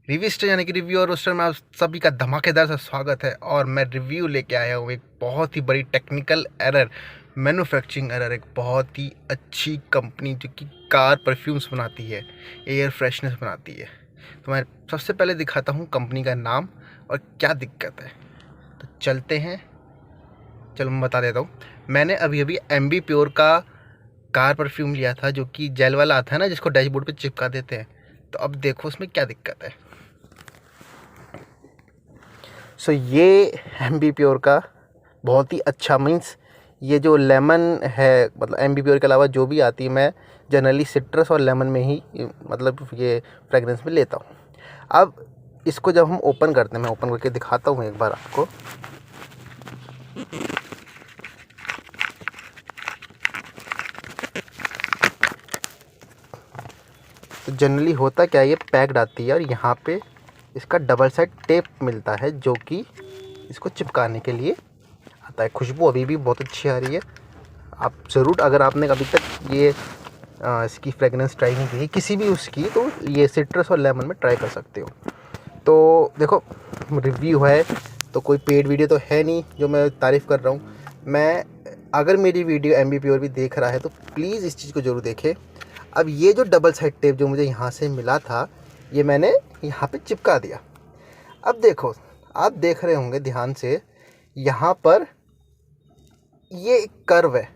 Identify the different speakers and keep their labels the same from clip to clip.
Speaker 1: रिव्यूस्टर यानी कि रिव्यू और रोस्टर में आप सभी का धमाकेदार सा स्वागत है। और मैं रिव्यू लेके आया हूँ एक बहुत ही बड़ी टेक्निकल एरर, मैन्युफैक्चरिंग एरर। एक बहुत ही अच्छी कंपनी जो कि कार परफ्यूम्स बनाती है, एयर फ्रेशनेस बनाती है। तो मैं सबसे पहले दिखाता हूँ कंपनी का नाम और क्या दिक्कत है। तो चलते हैं, चलो मैं बता देता हूँ। मैंने अभी अभी एम्बी प्योर का कार परफ्यूम लिया था, जो कि जेल वाला आता है ना, जिसको डैशबोर्ड पे चिपका देते हैं। तो अब देखो उसमें क्या दिक्कत है। सो ये एम्बी प्योर का बहुत ही अच्छा, मीन्स ये जो लेमन है, मतलब एम्बी प्योर के अलावा जो भी आती है, मैं जनरली सिट्रस और लेमन में ही मतलब ये फ्रेगरेंस में लेता हूँ। अब इसको जब हम ओपन करते हैं, मैं ओपन करके दिखाता हूँ एक बार आपको। तो जनरली होता क्या है, ये पैक्ड आती है और यहाँ पे इसका डबल साइड टेप मिलता है, जो कि इसको चिपकाने के लिए आता है। खुशबू अभी भी बहुत अच्छी आ रही है। आप ज़रूर, अगर आपने अभी तक ये इसकी फ्रेगरेंस ट्राई नहीं की किसी भी उसकी, तो ये सिट्रस और लेमन में ट्राई कर सकते हो। तो देखो, रिव्यू है तो कोई पेड वीडियो तो है नहीं जो मैं तारीफ़ कर रहा हूँ। मैं, अगर मेरी वीडियो एम्बी प्योर भी देख रहा है तो प्लीज़ इस चीज़ को ज़रूर देखें। अब ये जो डबल साइड टेप जो मुझे यहाँ से मिला था, ये मैंने यहाँ पे चिपका दिया। अब देखो, आप देख रहे होंगे ध्यान से, यहाँ पर ये एक कर्व है।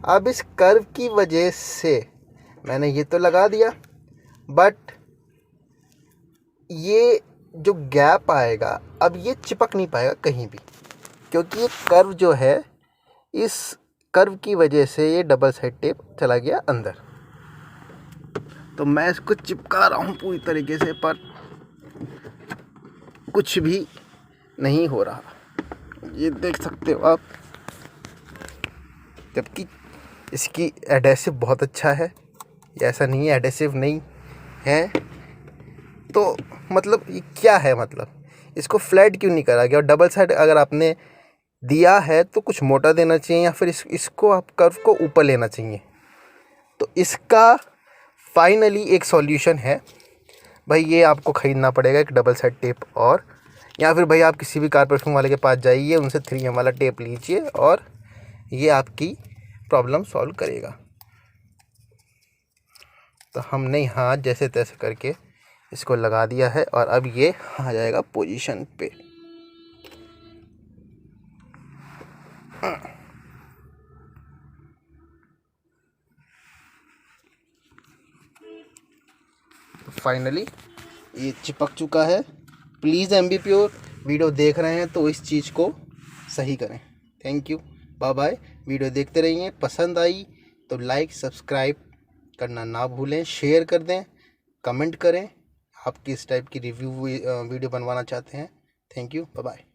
Speaker 1: अब इस कर्व की वजह से मैंने ये तो लगा दिया, बट ये जो गैप आएगा, अब ये चिपक नहीं पाएगा कहीं भी, क्योंकि ये कर्व जो है, इस कर्व की वजह से ये डबल साइड टेप चला गया अंदर। तो मैं इसको चिपका रहा हूँ पूरी तरीके से, पर कुछ भी नहीं हो रहा। ये देख सकते हो आप, जबकि इसकी एडेसिव बहुत अच्छा है। ये ऐसा नहीं है एडेसिव नहीं है। तो मतलब ये क्या है, मतलब इसको फ्लैट क्यों नहीं करा गया? और डबल साइड अगर आपने दिया है तो कुछ मोटा देना चाहिए, या फिर इसको आप कर्व को ऊपर लेना चाहिए। तो इसका फाइनली एक सॉल्यूशन है भाई, ये आपको ख़रीदना पड़ेगा एक डबल साइड टेप। और या फिर भाई आप किसी भी कार परफ्यूम वाले के पास जाइए, उनसे 3M वाला टेप लीजिए और ये आपकी प्रॉब्लम सॉल्व करेगा। तो हमने यहाँ जैसे तैसे करके इसको लगा दिया है और अब ये आ जाएगा पोजीशन पे। फाइनली ये चिपक चुका है। प्लीज़ एम्बी प्योर वीडियो देख रहे हैं तो इस चीज़ को सही करें। Thank you, bye bye. Video देखते रहिए, पसंद आई तो लाइक सब्सक्राइब करना ना भूलें, शेयर कर दें, कमेंट करें आप किस टाइप की रिव्यू वीडियो बनवाना चाहते हैं। Thank you, bye bye.